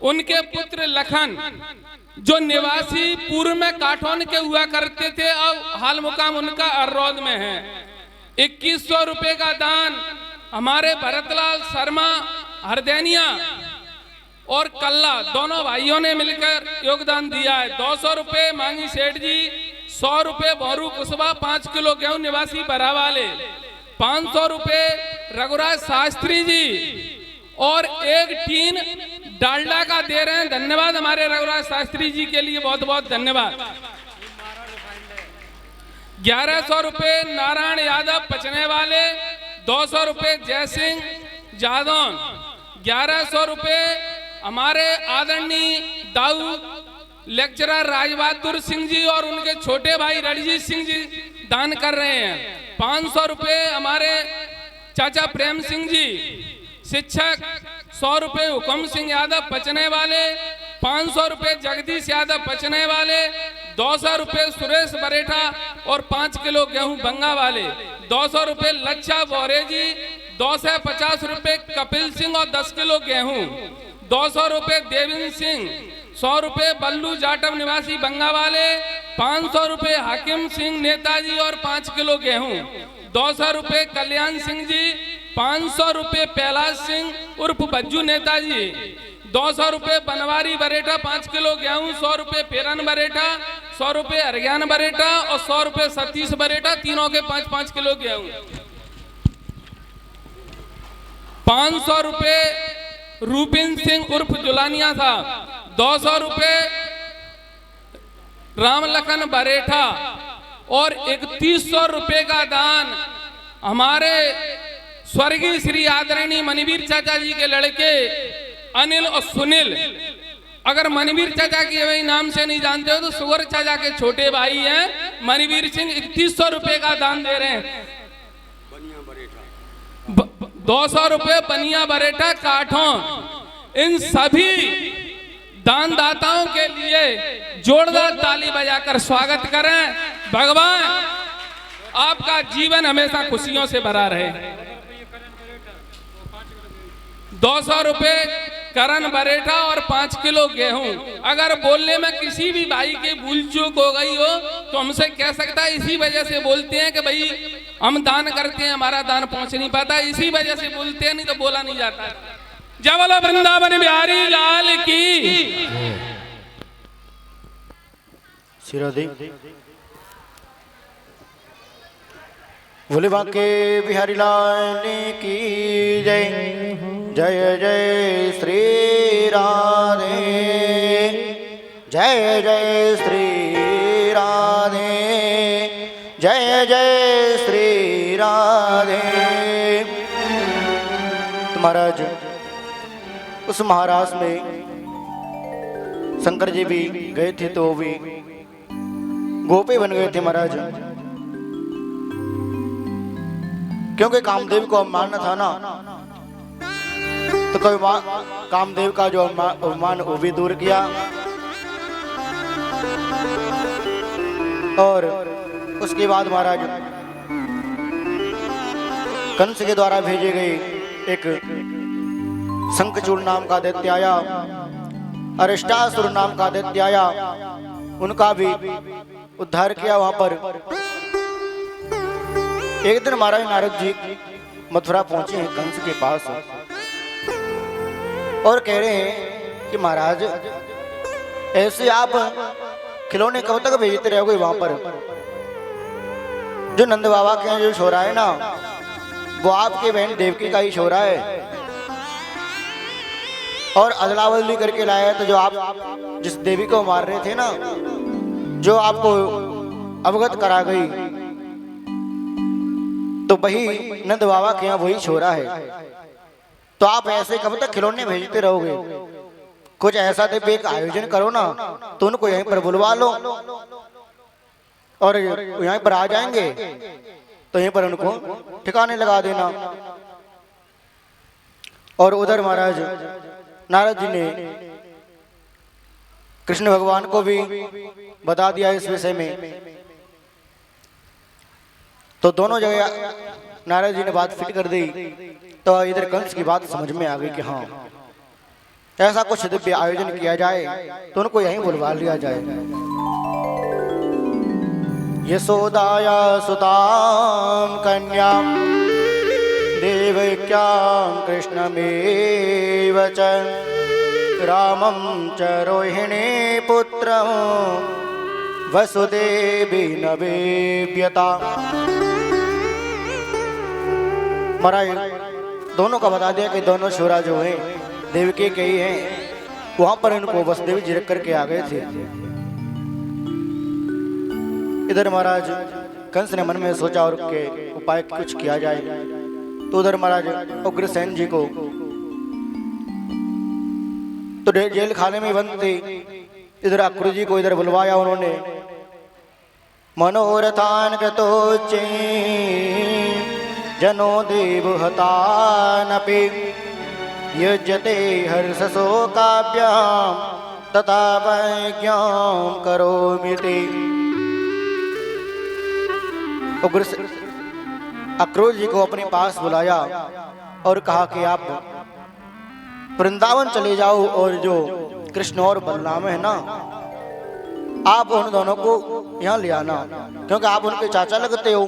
उनके पुत्र लखन जो निवासी पूर्व में काठौन के हुआ करते थे, अब हाल मुकाम उनका अर्रौद में है। 2100 रुपए का दान हमारे भरतलाल शर्मा हरदैनिया और कल्ला दोनों भाइयों ने मिलकर योगदान दिया है। 200 रुपए मांगी सेठ जी, 100 रुपए भौरू कुशवा 5 किलो गेहूं निवासी भरा वाले, 500 रुपए रघुराज शास्त्री जी और एक टीन डालडा का दे रहे हैं। धन्यवाद हमारे रघुराज शास्त्री जी के लिए, बहुत बहुत धन्यवाद। 1100 रुपए नारायण यादव पचने वाले, 200 रुपए जयसिंह जादौन, 1100 रुपए हमारे आदरणीय दाऊ लेक्चरर राजबहादुर सिंह जी और उनके छोटे भाई रणजीत सिंह जी दान कर रहे हैं। 500 रुपए हमारे चाचा प्रेम सिंह जी शिक्षक, 100 रुपए हुक्म सिंह यादव पचने वाले, 500 रुपए जगदीश यादव पचने वाले, 200 रुपए सुरेश बरेठा और 5 किलो गेहूं बंगा वाले, 200 रुपए लच्छा बोरे जी, 250 रुपए कपिल सिंह और 10 किलो गेहूं, 200 रुपए देविंद्र सिंह, 100 रुपए बल्लू जाटव निवासी बंगा वाले, 500 रुपए हाकिम सिंह नेताजी और 5 किलो गेहूं, 200 रुपए कल्याण सिंह जी, 500 रुपए कैलाश सिंह उर्फ बज्जू नेताजी, 200 रुपए बनवारी बरेठा 5 किलो गेहूं, 100 रुपए पेरन बरेठा, 100 रुपए हरियाण बरेठा और 100 रुपए सतीश बरेठा, तीनों के 5-5 किलो गेहूं। 500 रुपए रूपिन सिंह उर्फ जुलानिया था, 200 रुपए रामलखन बरेठा और 3100 रुपए का दान हमारे स्वर्गीय श्री आदरणीय मणिवीर चाचा जी के लड़के अनिल और सुनील। अगर मणिवीर चाचा की वही नाम से नहीं जानते हो तो सुवर चाचा के छोटे भाई हैं मणिवीर सिंह, 3100 रुपए का दान दे रहे हैं। 200 रुपए बनिया बरेठा काठों। इन सभी दानदाताओं के लिए जोरदार ताली बजाकर स्वागत करें। भगवान आपका जीवन हमेशा खुशियों से भरा रहे। 200 रुपए करण बरेठा और 5 किलो गेहूं। अगर बोलने में किसी भी भाई की भूल चूक हो गई हो तो हमसे कह सकता है। इसी वजह से बोलते हैं कि भाई हम दान करते हैं, हमारा दान पहुंच नहीं पाता, इसी वजह से बोलते हैं, नहीं तो बोला नहीं जाता। जय बोलो वृंदावन बिहारी लाल की। बोले बांके बिहारी लाल की जय। जय जय श्री राधे, जय जय श्री राधे, जय जय श्री राधे। तो महाराज उस महाराष्ट्र में शंकर जी भी गए थे तो वो भी गोपी बन गए थे महाराज, क्योंकि कामदेव को मानना था ना, तो कोई कामदेव का जो अभिमान वो भी दूर किया। और उसके बाद महाराज कंस के द्वारा भेजे गए एक शंखचूड़ नाम का दैत्य आया, अरिष्टासुर नाम का दैत्य आया, उनका भी उद्धार किया। वहां पर एक दिन महाराज नारद जी मथुरा पहुंचे हैं कंस के पास और कह रहे हैं कि महाराज ऐसे आप खिलौने कब तक भेजते रहोगे? वहां पर जो नंद बाबा के यहाँ जो छोरा है ना, वो आपके बहन देवकी का ही छोरा है, और अदला बदली करके लाया है। तो जो आप जिस देवी को मार रहे थे ना, जो आपको अवगत करा गई, तो वही नंद बाबा के यहाँ वही छोरा है। तो आप ऐसे कब तक खिलौने भेजते रहोगे? कुछ ऐसा तो एक आयोजन करो ना, तो उनको यहीं पर बुलवा लो और यहीं पर आ जाएंगे, तो यहीं पर उनको ठिकाने लगा देना। और उधर महाराज नारद जी ने कृष्ण भगवान को भी बता दिया इस विषय में। तो दोनों जगह नारद जी ने बात फिट कर दी। तो इधर कंस की बात समझ में आ गई कि हाँ ऐसा कुछ दिव्य आयोजन किया जाए तो उनको यहीं बुलवा लिया जाए। यशोदाया सुतां कन्यां देवक्यां कृष्णमेव च रामं च रोहिणी पुत्रं वसुदेवी नवेव्यता। महाराज दोनों का बता दिया कि दोनों शूरा जो हैं देवकी के ही हैं। वहां पर इनको वसुदेव जी रख करके आ गए थे। इधर महाराज कंस ने मन में सोचा और के उपाय कुछ किया जाए, तो उधर महाराज उग्रसेन जी को तो जेल खाने में बंद थे। इधर अक्रूर जी को इधर बुलवाया उन्होंने। मनोरथान कृतोच्चे जनो देव हतानपि युज्यते हर्षशोकाभ्यां तथा वैज्ञां करोमीति। अक्रूर जी को अपने पास बुलाया और कहा कि आप वृंदावन चले जाओ और जो कृष्ण और बलराम है ना, आप उन दोनों को यहाँ ले आना, क्योंकि आप उनके चाचा लगते हो।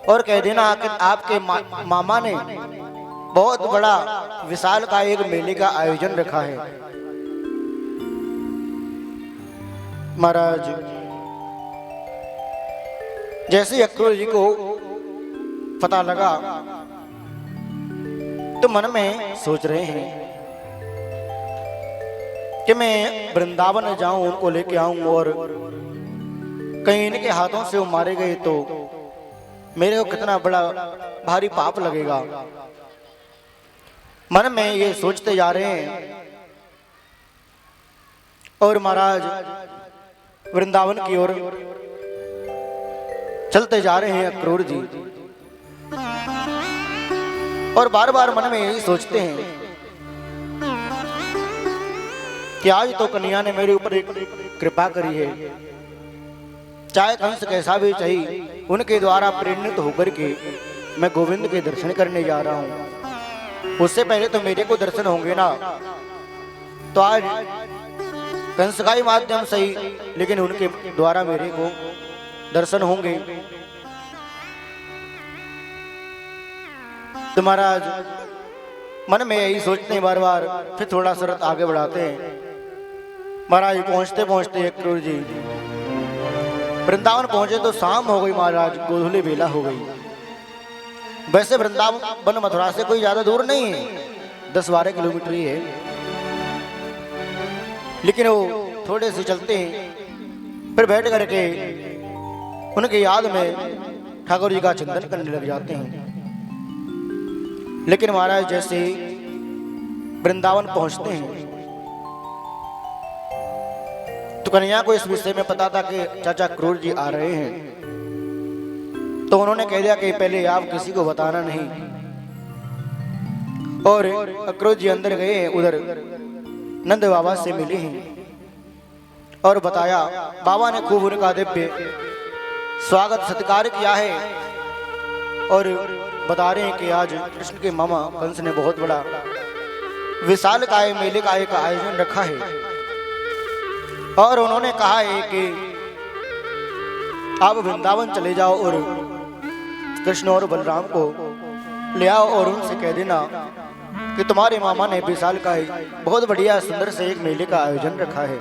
और कह देना कि आपके मामा ने बहुत बड़ा विशाल का एक मेले का आयोजन रखा है। महाराज जैसे अक्रूर जी को पता लगा तो मन में सोच रहे हैं कि मैं वृंदावन जाऊं, उनको लेके आऊं और कहीं इनके हाथों से वो मारे गए तो मेरे को कितना बड़ा भारी पाप लगेगा। मन में ये सोचते जा रहे हैं और महाराज वृंदावन की ओर चलते जा रहे हैं अक्रूर जी। और बार बार मन में यही सोचते हैं कि आज तो कन्या ने मेरे ऊपर एक कृपा करी है, चाहे कंस कैसा भी चाहिए, उनके द्वारा प्रेरित होकर के मैं गोविंद के दर्शन करने जा रहा हूं। उससे पहले तो मेरे को दर्शन होंगे ना, तो आज कंस का ही माध्यम सही, लेकिन उनके द्वारा मेरे को दर्शन होंगे। तो महाराज मन में यही सोचते हैं बार बार, फिर थोड़ा सा रथ आगे बढ़ाते हैं। महाराज पहुंचते पहुंचते अक्रूर जी वृंदावन पहुंचे तो शाम हो गई महाराज, गोधूली बेला हो गई। वैसे वृंदावन मथुरा से कोई ज्यादा दूर नहीं है, 10-12 किलोमीटर ही है, लेकिन वो थोड़े से चलते हैं, फिर बैठ करके उनकी याद में ठाकुर जी का चिंतन करने लग जाते हैं। लेकिन महाराज जैसे वृंदावन पहुंचते हैं तो कन्हैया को इस विषय में पता था कि चाचा अक्रूर जी आ रहे हैं, तो उन्होंने कह दिया कि पहले आप किसी को बताना नहीं। और अक्रूर जी अंदर गए हैं, उधर नंद बाबा से मिले हैं और बताया। बाबा ने खूब उनका दिव्य स्वागत सत्कार किया है और बता रहे हैं कि आज कृष्ण के मामा कंस ने बहुत बड़ा विशाल काय मेले का एक आयोजन रखा है। और उन्होंने कहा है कि आप वृंदावन चले जाओ और कृष्ण और बलराम को ले आओ और उनसे कह देना कि तुम्हारे मामा ने विशाल का बहुत बढ़िया सुंदर से एक मेले का आयोजन रखा है।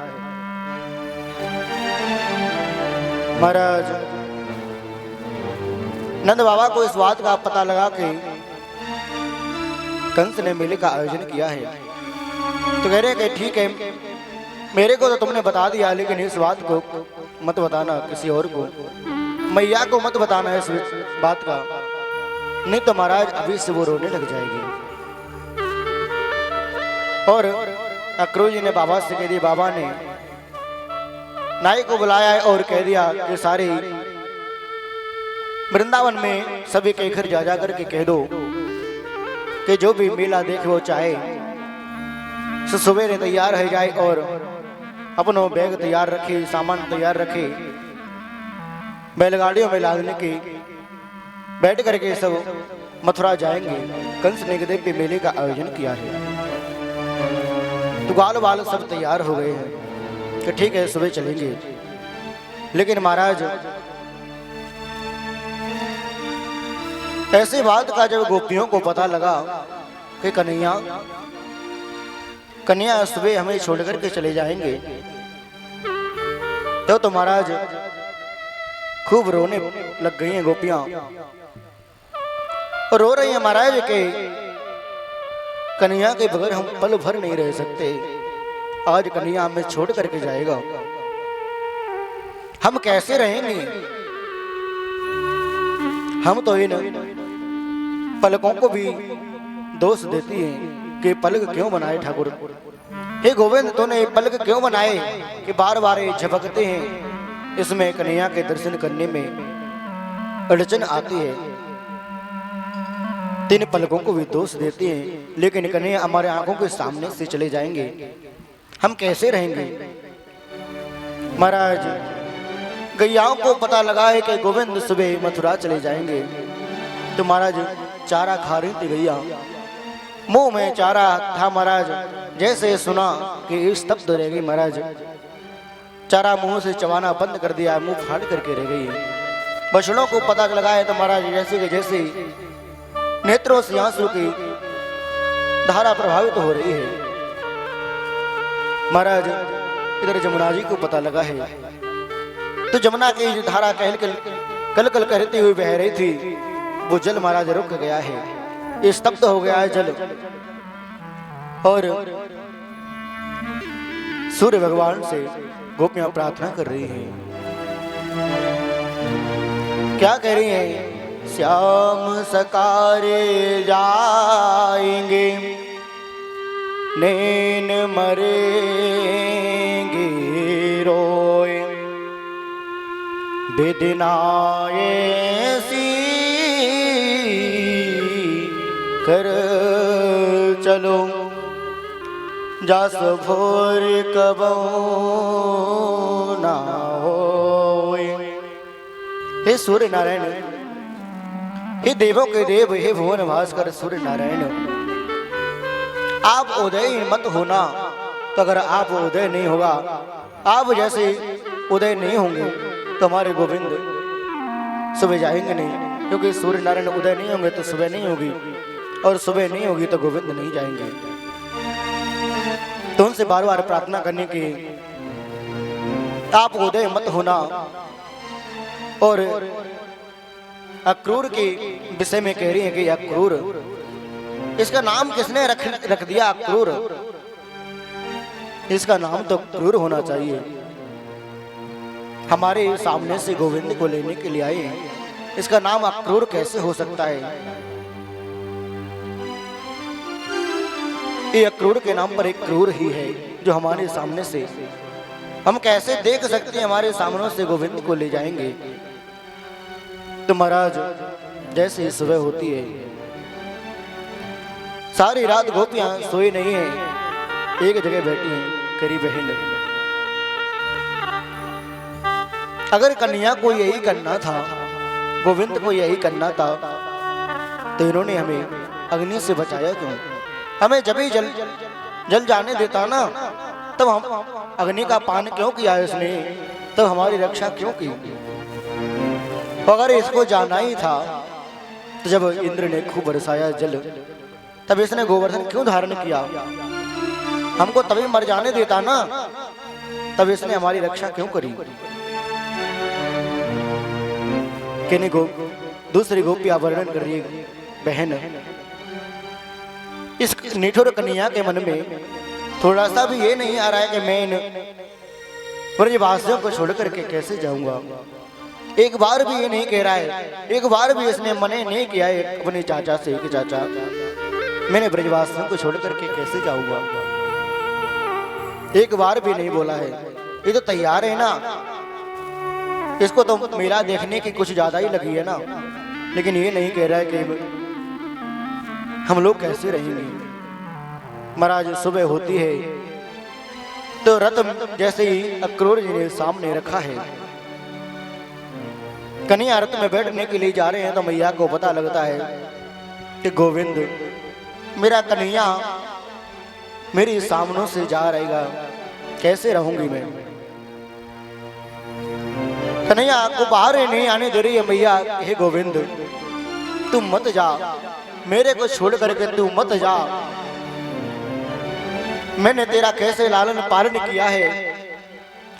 महाराज नंद बाबा को इस बात का पता लगा कि कंस ने मेले का आयोजन किया है, तो कह रहे कि ठीक है, मेरे को तो तुमने बता दिया, लेकिन इस बात को मत बताना किसी और को, मैया को मत बताना इस बात का, नहीं तो महाराज अभी से वो रोने लग जाएगी। और अक्रूर जी ने बाबा से कह दिया, बाबा ने नाई को बुलाया है और कह दिया कि सारे वृंदावन में सभी के घर जा करके कह दो कि जो भी मेला देखे वो चाहे सवेरे तैयार हो जाए और अपनो बैग तैयार रखे, सामान तैयार रखे, बैलगाड़ियों में लादने के बैठ करके सब मथुरा जाएंगे। कंस ने दिव्य मेले का आयोजन किया है। तो ग्वाल बाल सब तैयार हो गए हैं कि ठीक है सुबह चलेंगे। लेकिन महाराज ऐसी बात का जब गोपियों को पता लगा कि कन्या सुबह हमें छोड़ करके चले जाएंगे, तो महाराज खूब रोने लग गई हैं गोपियां और रो रही हैं महाराज के कन्या के बगैर हम पल भर नहीं रह सकते। आज कन्या हमें छोड़ करके जाएगा, हम कैसे रहेंगे। हम तो इन पलकों को भी दोष देती हैं कि पलक क्यों बनाए ठाकुर। हे गोविंद तूने पलक क्यों बनाए कि बार बार झपकते हैं, इसमें कन्या के दर्शन करने में अड़चन आती है। तीन पलकों को भी दोष देते हैं, लेकिन कन्या हमारे आंखों के सामने से चले जाएंगे, हम कैसे रहेंगे। महाराज गैयाओं को पता लगा है कि गोविंद सुबह मथुरा चले जाएंगे, तो महाराज चारा खा रही थी गैया, मुंह में चारा था महाराज। जैसे सुना कि स्तब्ध रह गई महाराज, चारा मुंह से चबाना बंद कर दिया, मुंह फाड़ करके रह गई। बछड़ों को पता लगा है तो महाराज जैसे कि जैसे नेत्रों से आंसू की धारा प्रभावित हो रही है। महाराज इधर जमुना जी को पता लगा है तो जमुना की धारा कल कल कहती हुई बह रही थी, वो जल महाराज रुक गया है, स्तब्ध हो गया है जल। और सूर्य भगवान से गोपियां प्रार्थना कर रही हैं, क्या कह रही हैं। श्याम सकारे जाएंगे नैन मरेंगे रोए, बेदनाए सी कर चलो जास भोर कबो ना होए। हे सूर्य नारायण, हे देवों के देव, हे भुवन भास्कर सूर्य नारायण, आप उदय मत होना। तो अगर आप उदय नहीं होगा, आप जैसे उदय नहीं होंगे तो हमारे गोविंद सुबह जाएंगे नहीं, क्योंकि सूर्य नारायण उदय नहीं होंगे तो सुबह नहीं होगी, और सुबह नहीं होगी तो गोविंद नहीं जाएंगे। तो उनसे बार बार प्रार्थना करने की, आप उदय मत होना। और अक्रूर के विषय में कह रही है कि अक्रूर, इसका नाम किसने रख दिया अक्रूर, इसका नाम तो क्रूर होना चाहिए। हमारे सामने से गोविंद को लेने के लिए आए, इसका नाम अक्रूर कैसे हो सकता है। ये अक्रूर के नाम पर एक क्रूर ही है जो हमारे सामने से, हम कैसे देख सकते हैं हमारे सामने से गोविंद को ले जाएंगे। तो महाराज जैसे ही सुबह होती है, सारी रात गोपियां सोई नहीं है, एक जगह बैठी हैं करीब बहन। अगर कन्या को यही करना था, गोविंद को यही करना था, तो इन्होंने हमें अग्नि से बचाया क्यों। हमें जब ही जल जाने देता ना, तब हम अग्नि का पान क्यों किया इसने, तब हमारी रक्षा क्यों की। अगर इसको जाना ही था तो जब इंद्र ने खूब बरसाया जल, तब इसने गोवर्धन क्यों धारण किया। हमको तभी मर जाने देता ना, तब इसने हमारी रक्षा क्यों करी। किन्हीं दूसरी गोपियां वर्णन कर रही है, बहन इस निठुर कन्या के मन में थोड़ा सा भी ये नहीं आ रहा है कि मैं इन ब्रजवासियों को छोड़ करके कैसे जाऊंगा। एक बार भी ये नहीं कह रहा है, एक बार भी इसने मने नहीं किया है अपने चाचा से कि चाचा मैंने ब्रजवासियों को छोड़ करके कैसे जाऊंगा। एक बार भी नहीं बोला है। ये तो तैयार है ना, इसको तो मेला देखने की कुछ ज्यादा ही लगी है ना, लेकिन ये नहीं कह रहा है कि हम लोग कैसे रहेंगे। महाराज सुबह होती है तो रथ जैसे ही अक्रूर जी ने सामने रखा है, कन्या रथ में बैठने के लिए जा रहे हैं, तो मैया को पता लगता है कि गोविंद मेरा कन्हैया मेरी सामनों से जा रहेगा, कैसे रहूंगी मैं। कन्हैया को बाहर ही नहीं आने दे रही है मैया। हे गोविंद तू मत जा, मेरे को छोड़ करके तू मत जा। मैंने तेरा कैसे लालन पालन किया है,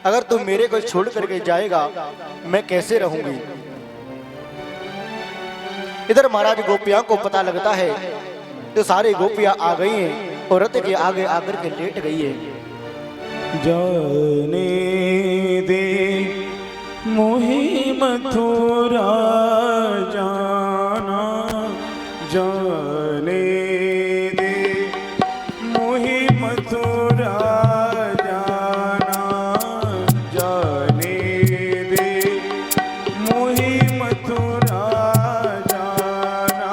अगर तू मेरे को छोड़ करके जाएगा मैं कैसे रहूंगी। इधर महाराज गोपियां को पता लगता है तो सारी गोपियां आ गई हैं और रथ के आगे आकर के लेट गई है। जाने दे मोहि मथुरा जाना, जाने दे मोहि मथुरा जाना, जाने दे मोहि मथुरा जाना,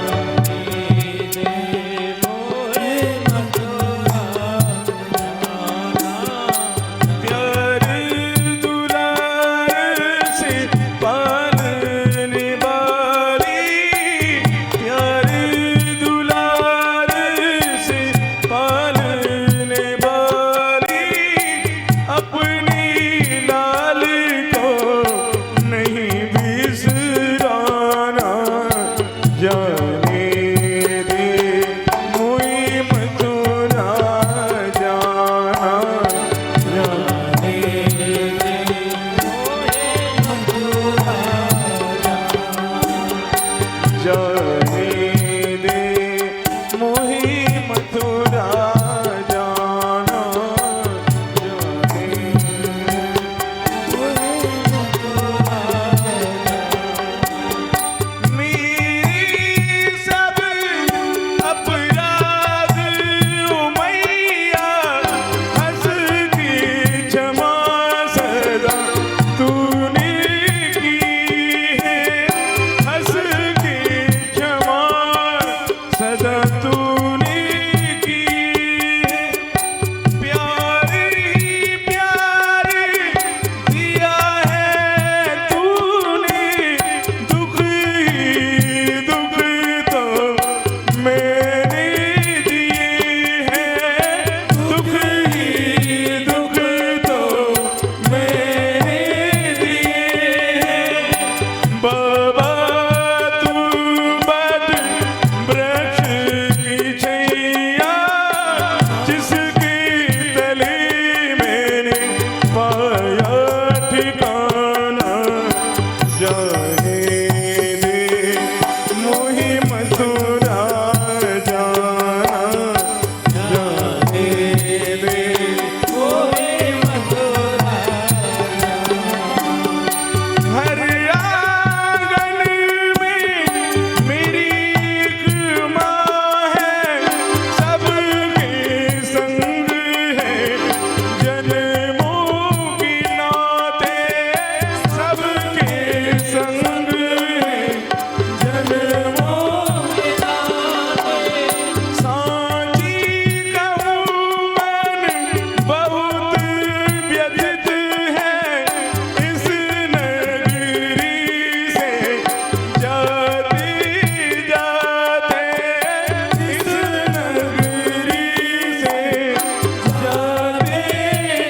जाने दे मोहि मथुरा जाना। प्यारे दुलार से पालने वाली, प्यारे दुलार से पालने वाली, अपनी लाल को नहीं बिसराना, जाने दे मोहि मथुरा जाना, जाने दे मोहि मथुरा जाना, जाने दे मोहि मथुरा जाना, जाने मेरी सब अपराध ओ मैया, हंस के क्षमा सदा तूने की है, हंस के क्षमा सदा तूने की है। प्यार ही प्यार दिया है तूने, दुख ही दुख तो मैंने दिए हैं, दुख ही दुख तो मैंने दिए हैं। बाबा तू बद वृक्ष की छैया, जिसके तले मैंने पाया ठिकाना, जाने दे मोहि मथुरा जाना, जाने दे मोहि मथुरा जाना। हर आंगन में मेरी एक माँ है, सबके संग है जन्मों की नाते, सबके संग है जन्मों की नाते। सांची कहूँ मन बहुत व्यथित है, इस नगरी से जाते जाते, इस नगरी से जाते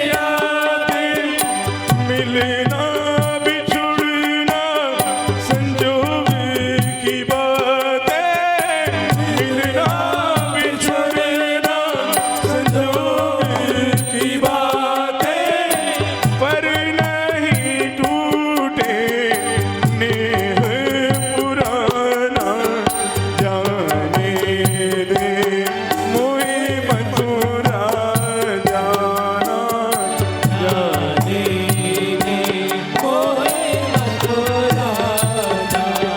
जाते। मिलना बिछुड़ना संजोग की बात है, मिलना बिछुड़ना संजोग की बात है, पर नहीं टूटे नेह पुराना, जाने दे मोहि मथुरा जाना, जाने दे मोहि मथुरा जाना।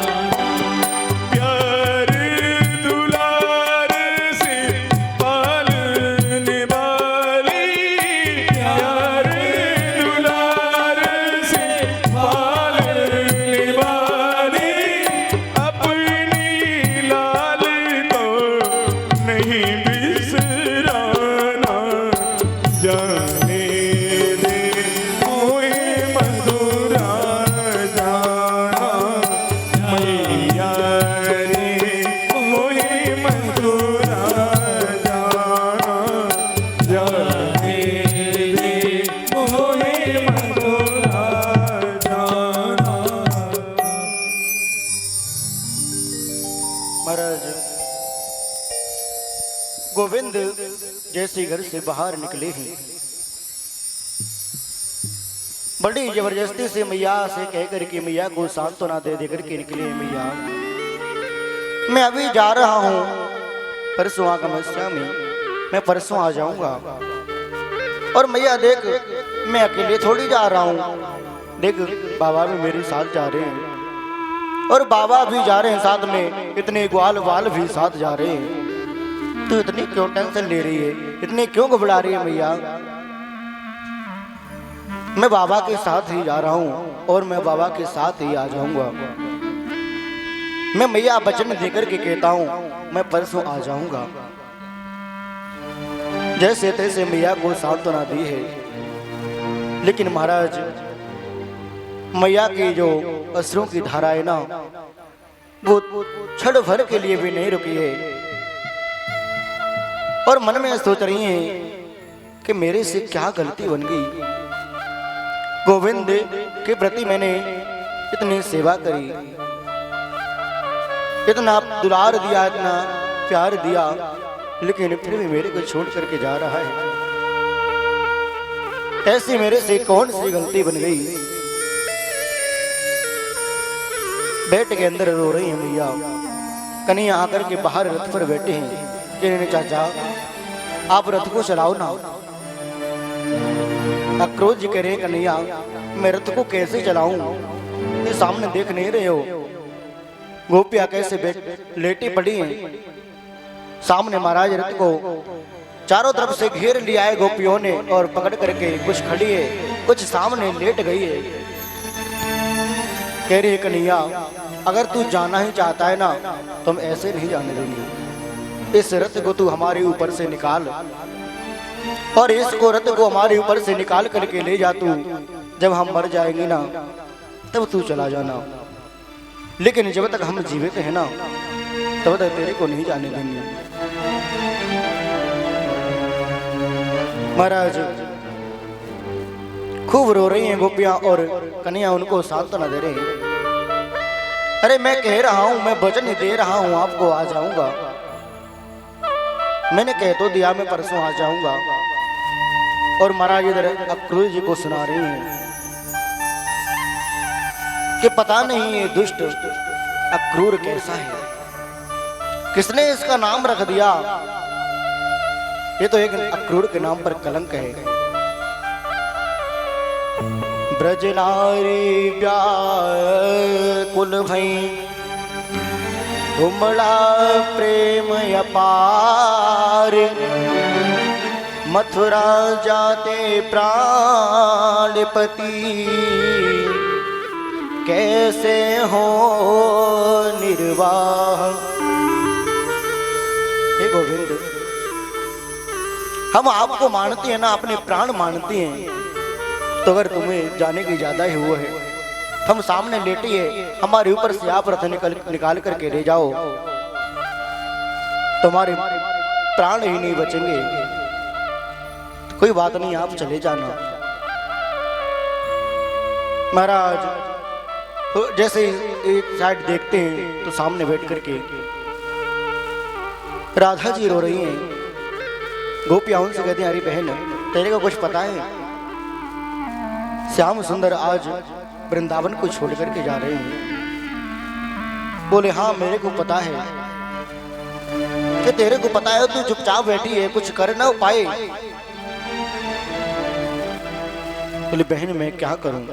प्यार दुलार से पालने वाली, प्यार दुलार से पालने वाली, अपनी लाल को नहीं बिसराना, जाने दे मोहि मथुरा जाना, मैया रे मोहि मथुरा जाना। जैसे घर से बाहर निकले हैं, बड़ी जबरदस्ती से मैया से कहकर के मैया को सांत्वना दे देकर के निकले हैं। मैया मैं अभी जा रहा हूँ, परसों आगमस्या में मैं परसों आ जाऊंगा। और मैया देख, मैं अकेले थोड़ी जा रहा हूँ, देख बाबा भी मेरे साथ जा रहे हैं और बाबा भी जा रहे हैं साथ में, इतने ग्वाल वाल भी साथ जा रहे हैं। तू इतनी क्यों टेंशन ले रही है, इतनी क्यों घबरा रही है मैया? मैं बाबा के साथ ही जा रहा हूँ और मैं बाबा के साथ ही आ जाऊंगा। मैं मैया वचन देकर के कहता हूँ मैं परसों आ जाऊंगा। जैसे तैसे मैया को सांत्वना दी है, लेकिन महाराज मैया की जो अश्रुओं की धारा है ना, वो क्षण भर के लिए भी नहीं रुकी है और मन में सोच रही हैं कि मेरे से क्या गलती बन गई। गोविंद के प्रति मैंने इतनी सेवा करी, इतना दुलार दिया, इतना प्यार दिया, लेकिन फिर भी मेरे को छोड़ करके जा रहा है। ऐसी मेरे से कौन सी गलती बन गई? बेट के अंदर रो रही है मैया। कन्हैया आकर के बाहर रथ पर बैठे हैं। कहने चाचा आप रथ को चलाओ ना। अक्रोध जी कह रहे कन्हैया मैं रथ को कैसे चलाऊं, ये सामने देख नहीं रहे हो? गोपियां कैसे लेटी पड़ी हैं सामने। महाराज रथ को चारों तरफ से घेर लिया है गोपियों ने और पकड़ करके कुछ खड़ी है, कुछ सामने लेट गई है। कह रही है कन्हैया अगर तू जाना ही चाहता है ना तो हम ऐसे नहीं जाने देंगे। इस रथ को तू हमारे ऊपर से निकाल और इसको रथ को हमारे ऊपर से निकाल करके ले जा। तू जब हम मर जाएंगे ना तब तू चला जाना, लेकिन जब तक हम जीवित हैं ना तब तक तेरे को नहीं जाने देंगे। महाराज खूब रो रही हैं गोपियां और कन्हैया उनको सांत्वना दे रहे हैं। अरे मैं कह रहा हूं, मैं वचन दे रहा हूं आपको आ जाऊंगा। मैंने कह तो दिया मैं परसों आ जाऊंगा। और महाराज इधर अक्रूर जी को सुना रही हैं कि पता नहीं ये दुष्ट अक्रूर कैसा है, किसने इसका नाम रख दिया। ये तो एक अक्रूर के नाम पर कलंक है। ब्रज नारी व्याकुल भई उमड़ा प्रेम अपार, मथुरा जाते प्राणपति कैसे हो निर्वाह। हे गोविंद हम आपको मानते हैं ना, अपने प्राण मानते हैं, तो अगर तुम्हें जाने की ज्यादा ही वो है हम सामने लेटी है, हमारे ऊपर से आप रथ निकाल करके ले जाओ, तुम्हारे प्राण ही नहीं बचेंगे। तो कोई बात नहीं आप चले जाना। महाराज तो जैसे एक साइड देखते हैं तो सामने बैठ करके राधा जी रो रही हैं। गोपियां उनसे कहती हैं अरे बहन तेरे को कुछ पता है, श्याम सुंदर आज वृंदावन को छोड़ करके जा रहे हैं। बोले हाँ मेरे को पता है। कि तेरे को पता है तू चुपचाप बैठी है, कुछ कर ना पाए। बोले बहन मैं क्या करूं,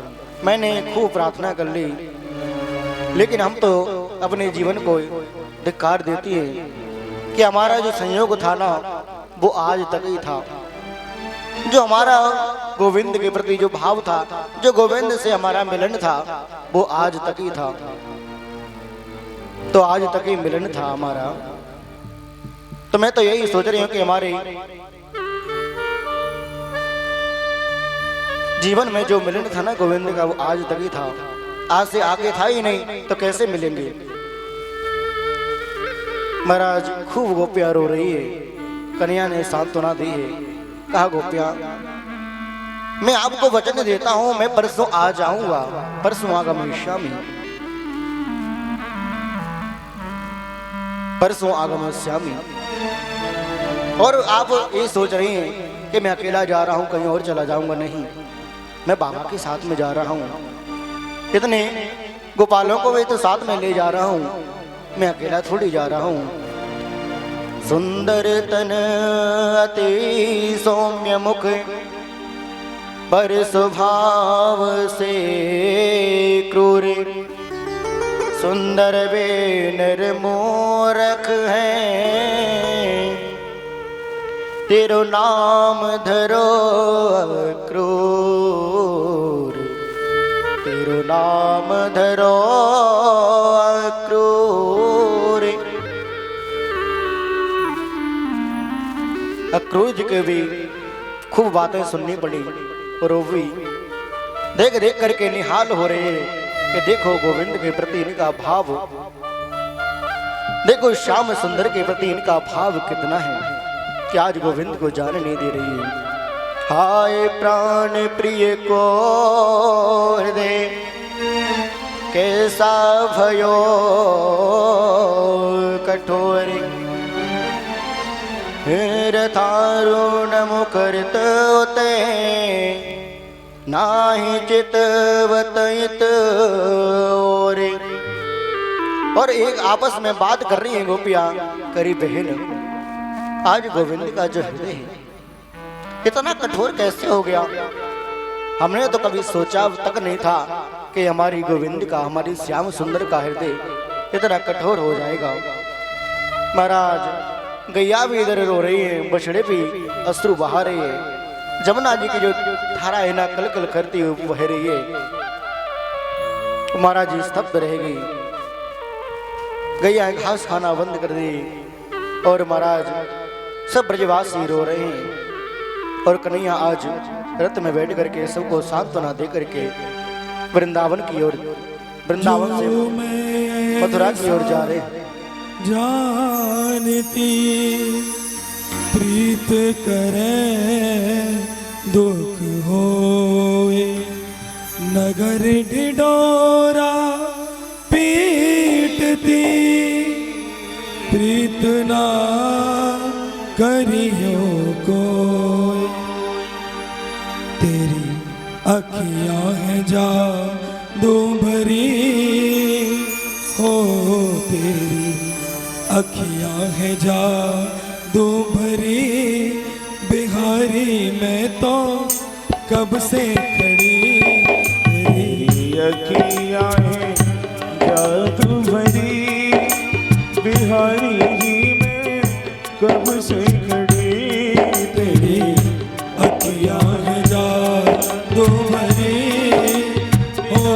मैंने खूब प्रार्थना कर ली, लेकिन हम तो अपने जीवन को धिक्कार देती है कि हमारा जो संयोग था ना वो आज तक ही था। जो हमारा गोविंद के प्रति जो भाव था, जो गोविंद से हमारा मिलन था वो आज तक ही था। तो आज तक ही मिलन था हमारा। तो मैं तो यही सोच रही हूँ कि हमारे जीवन में जो मिलन था ना गोविंद का वो आज तक ही था, आज से आगे था ही नहीं तो कैसे मिलेंगे। महाराज खूब गोपियां रो रही है। कन्हैया ने सांत्वना दी है, कहा गोपियां मैं आपको वचन देता हूं मैं परसों आ जाऊंगा, परसों आगमिष्यामि, परसों आगमिष्यामि। और आप ये सोच रही हैं कि मैं अकेला जा रहा हूँ, कहीं और चला जाऊंगा। नहीं, मैं बाबा के साथ में जा रहा हूँ। इतने गोपालों को मैं तो साथ में ले जा रहा हूँ, मैं अकेला थोड़ी जा रहा हूँ। सुंदर तन अति सौम्य मुख, पर स्वभाव से क्रूर, सुंदर वे नर मूरख हैं, तेरो नाम धरो क्रूर, तेरो नाम धरो क्रूर। अक्रूर जी के भी खूब बातें सुननी पड़ी और वो भी देख देख करके निहाल हो रहे कि देखो गोविंद के प्रति इनका भाव, देखो श्याम सुंदर के प्रति इनका भाव कितना है कि आज गोविंद को जाने नहीं दे रही है। हाय प्राण प्रिय को हृदय कैसा भयो कठोर, थारुण मुखरित होते नाही चितवत और एक आपस में बात कर रही है गोपियां, करी बहन आज गोविंद का जो हृदय है इतना कठोर कैसे हो गया। हमने तो कभी सोचा तक नहीं था कि हमारी गोविंद का, हमारी श्याम सुंदर का हृदय इतना कठोर हो जाएगा। महाराज गैया भी इधर रो रही है, बछड़े भी अश्रु बहा रही है, जमुना जी की जो धारा है ना कल कल करती हुई बह रही है। महाराज जी स्तब्ध रह गई, गैया घास खाना बंद कर दी और महाराज सब ब्रजवासी रो रहे हैं। और कन्हैया आज रथ में बैठ करके सबको सांत्वना दे करके वृंदावन की ओर, वृंदावन से मथुरा की ओर जा रहे हैं। जानती प्रीत करे दुख होए, नगर ढिढोरा पीटती, प्रीत ना करियो कोई, तेरी अखियां हैं जादू भरी हो, तेरी अखियां है जादू भरी, बिहारी मैं तो कब से खड़ी, तेरी अखियां है जादू भरी, बिहारी मैं कब से खड़ी, तेरी अखियां है जादू भरी हो,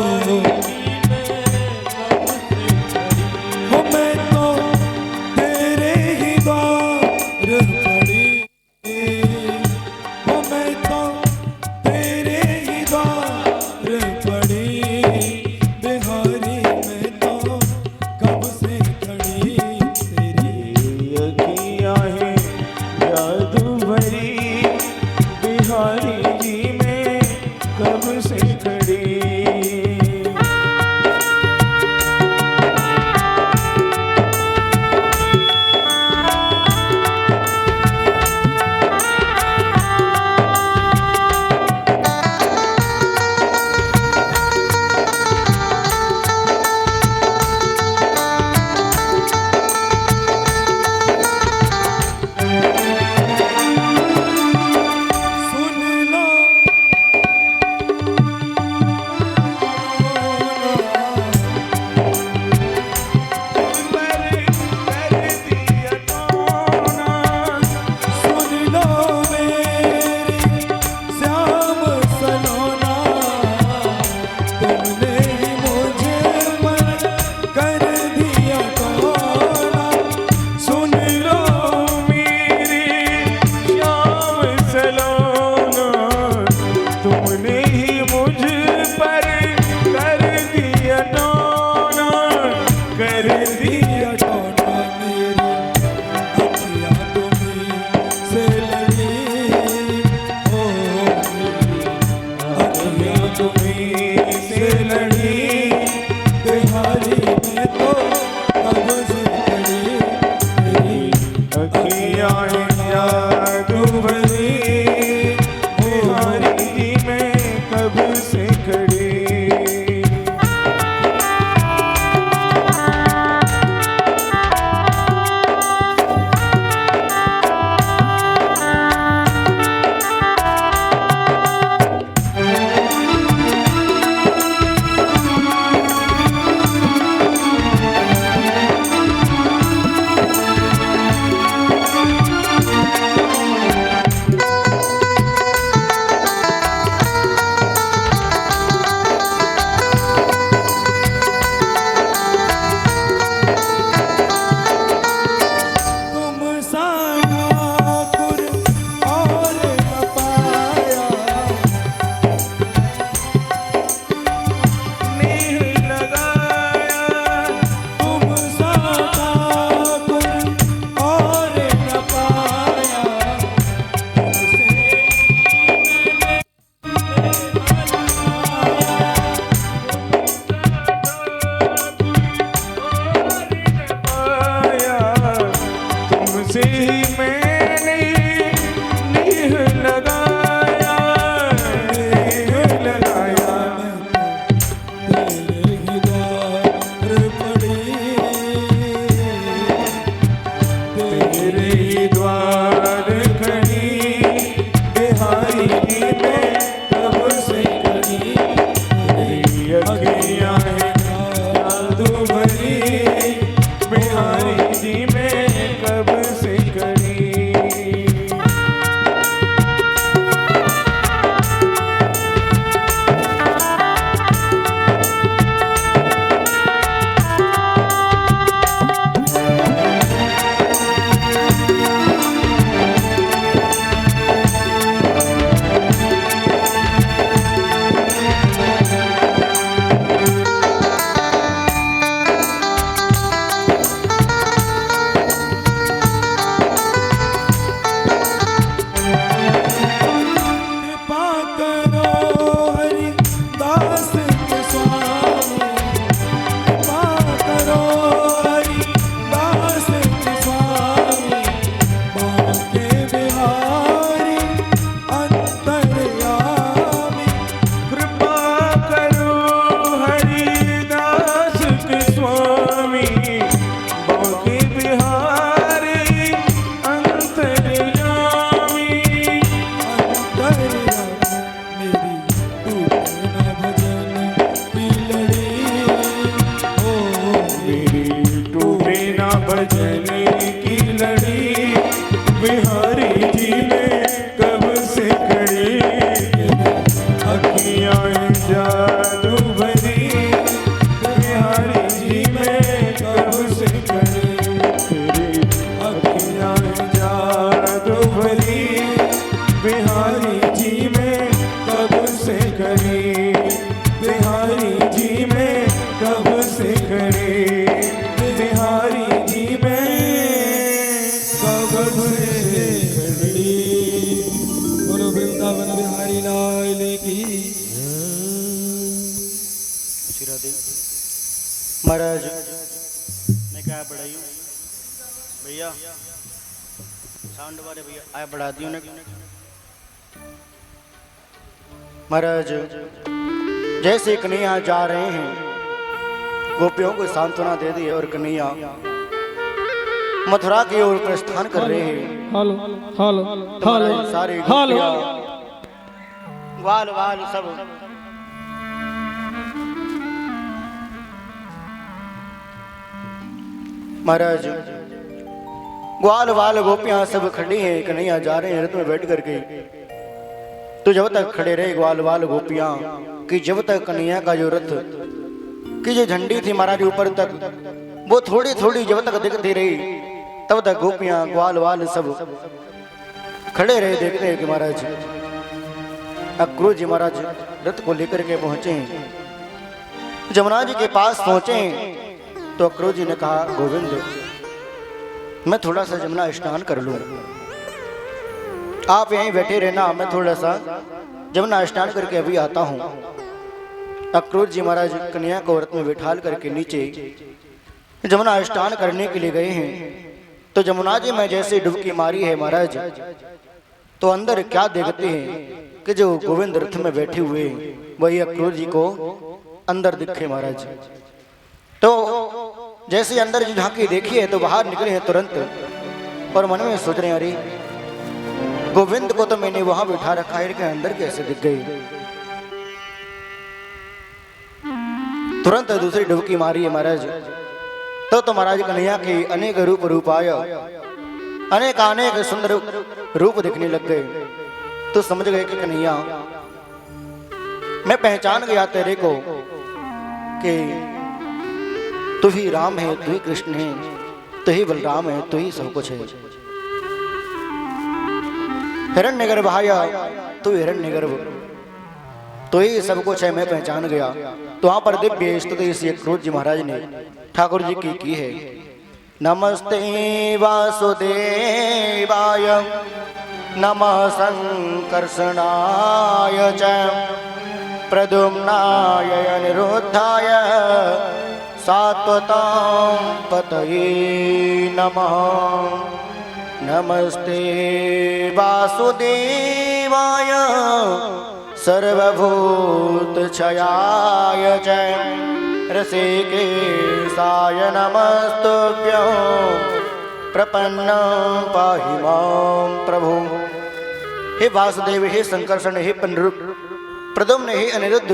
सुन लो बिहारी जी में कब से खड़ी, बिहारी जी में कब से खड़ी, बिहारी जी में कब से खड़ी। बोलो वृंदावन बिहारी लाल की। महाराज मैं क्या बढ़ाई हूँ भैया, साउंड वाले भैया आया बढ़ा दी उन्हें। महाराज जैसे कन्हैया जा रहे हैं, गोपियों को सांत्वना दे दी और कन्हैया मथुरा की ओर प्रस्थान कर रहे हैं। हेलो हेलो हेलो सारे हेलो वाल वाल सब महाराज ग्वाल वाल गोपियां सब खड़ी हैं, कन्हैया जा रहे हैं रथ में बैठ करके। तो जब तक खड़े रहे ग्वाल वाल गोपियां कि जब तक कन्हैया का जो रथ की जो झंडी थी महाराज ऊपर तक वो थोड़ी थोड़ी जब तक दिखती रही, तब तक गोपियां ग्वाल वाल सब खड़े रहे देखते हैं कि महाराज अक्रूर जी महाराज रथ को लेकर के पहुंचे, जमुना जी के पास पहुंचे। तो अक्रूर जी ने कहा गोविंद मैं थोड़ा सा जमुना स्नान कर लूं, आप यहीं बैठे रहना, मैं थोड़ा सा जमुना स्नान करके अभी आता हूं। अक्रूर जी महाराज कन्हैया को रथ में बिठाल करके नीचे जमुना स्नान करने के लिए गए हैं। तो जमुना जी में जैसे डुबकी मारी है महाराज, तो अंदर क्या देखते हैं कि जो गोविंद रथ में बैठे हुए वही अक्रूर जी को अंदर दिखे महाराज। तो जैसे अंदर जी झांकी देखी है तो बाहर निकले हैं तुरंत, और मन में सोच रहे हैं अरे गोविंद को तो मैंने वहां बिठा रखा है, लेकिन अंदर कैसे दिख गई। तुरंत दूसरी डुबकी मारी है महाराज। तो महाराज कन्हैया के अनेक रूप आया, अनेक सुंदर रूप दिखने लग गए। तो समझ गए कि कन्हैया मैं पहचान गया तेरे को कि तू ही राम है, तू ही कृष्ण है, तू ही बलराम है, तू ही सब कुछ है। हिरण्यगर्भ आया, तू हिरण्यगर्भ, तो ही सब कुछ है, मैं पहचान गया। तो वहां पर दिव्य स्तुति इसी अक्रूर जी महाराज ने ठाकुर जी की है। नमस्ते वासुदेवाय नमः संकर्षणाय च प्रद्युम्नाय अनिरुद्धाय सात्वतां पतये नमः। नमस्ते वासुदेवाय सर्वभूतक्षयाय च ऋषिकेशाय नमस्तुभ्यं प्रपन्नं पाहि मां प्रभु। हे वासुदेव, हे संकर्षण, हे प्रद्युम्न, हे अनिरुद्ध,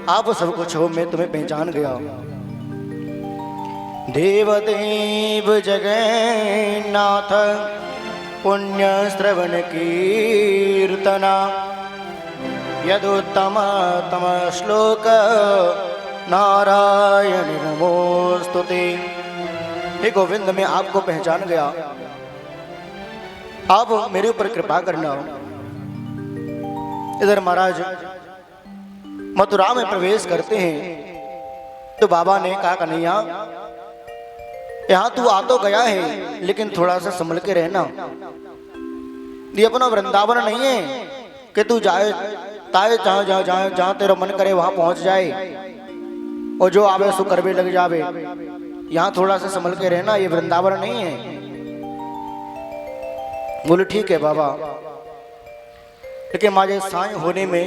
आप सब कुछ हो, मैं तुम्हें पहचान गया। देवदेव जगन्नाथ पुण्य श्रवण कीर्तना यदुत्तम तम श्लोक नारायण नमोस्तुते। हे गोविंद, मैं आपको पहचान गया, आप मेरे ऊपर कृपा करना। इधर महाराज मथुरा में प्रवेश करते हैं तो बाबा ने कहा कन्हैया यहाँ तू आ तो गया है, लेकिन थोड़ा सा संभल के रहना। ये अपना वृंदावन नहीं है कि तू जाए ताए जहाँ तेरा मन करे वहां पहुंच जाए और जो आवे सो करवे लग जावे। यहाँ थोड़ा सा संभल के रहना, ये वृंदावन नहीं है। बोले ठीक है बाबा, लेकिन माजे साय होने में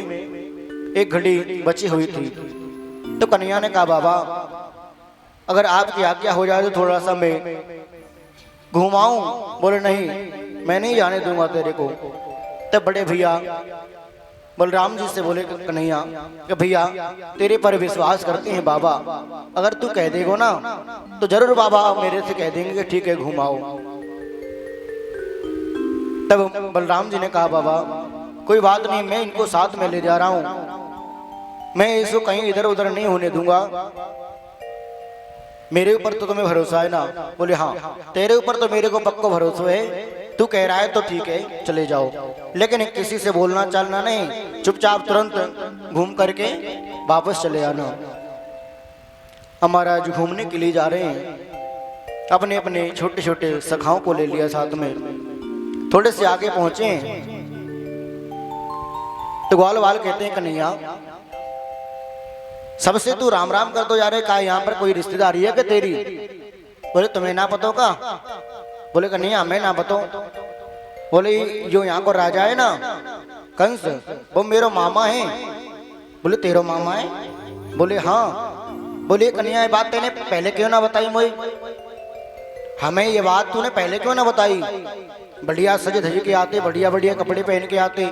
एक घड़ी बची हुई थी। तो कन्हैया ने कहा बाबा अगर आपकी आज्ञा हो जाए तो थोड़ा सा मैं घुमाऊं। बोले नहीं, मैं नहीं जाने दूंगा तेरे को। तब बड़े भैया बलराम जी से बोले कन्हैया कि भैया तेरे पर विश्वास करते हैं बाबा, अगर तू कह देगो ना तो जरूर बाबा मेरे से कह देंगे कि ठीक है घुमाओ। तब बलराम जी ने कहा बाबा कोई बात नहीं, मैं इनको साथ में ले जा रहा हूं, मैं इसको कहीं इधर उधर नहीं होने दूंगा, मेरे ऊपर तो तुम्हें भरोसा है ना। बोले हाँ तेरे ऊपर तो मेरे को पक्का भरोसा है, तू कह रहा है तो ठीक है चले जाओ, लेकिन किसी से बोलना चालना नहीं, चुपचाप तुरंत घूम करके वापस चले आना। हम महाराज घूमने के लिए जा रहे हैं, अपने अपने छोटे छोटे सखाओं को ले लिया साथ में। थोड़े से आगे पहुंचे तो ग्वाल वाल कहते हैं कन्हैया सबसे तू राम राम कर दो जा रहे, का यहाँ पर कोई रिश्तेदारी है क्या तेरी? बोले तुम्हें ना पतो का? बोले कन्हैया हमें ना पतो। बोले जो यहाँ को राजा है ना कंस, वो मेरा मामा है। बोले तेरा मामा है? बोले हाँ। बोले कन्हैया ये बात तूने पहले क्यों ना बताई मोई? हमें ये बात तूने पहले क्यों ना बताई? बढ़िया सज धज के आते, बढ़िया बढ़िया कपड़े पहन के आते,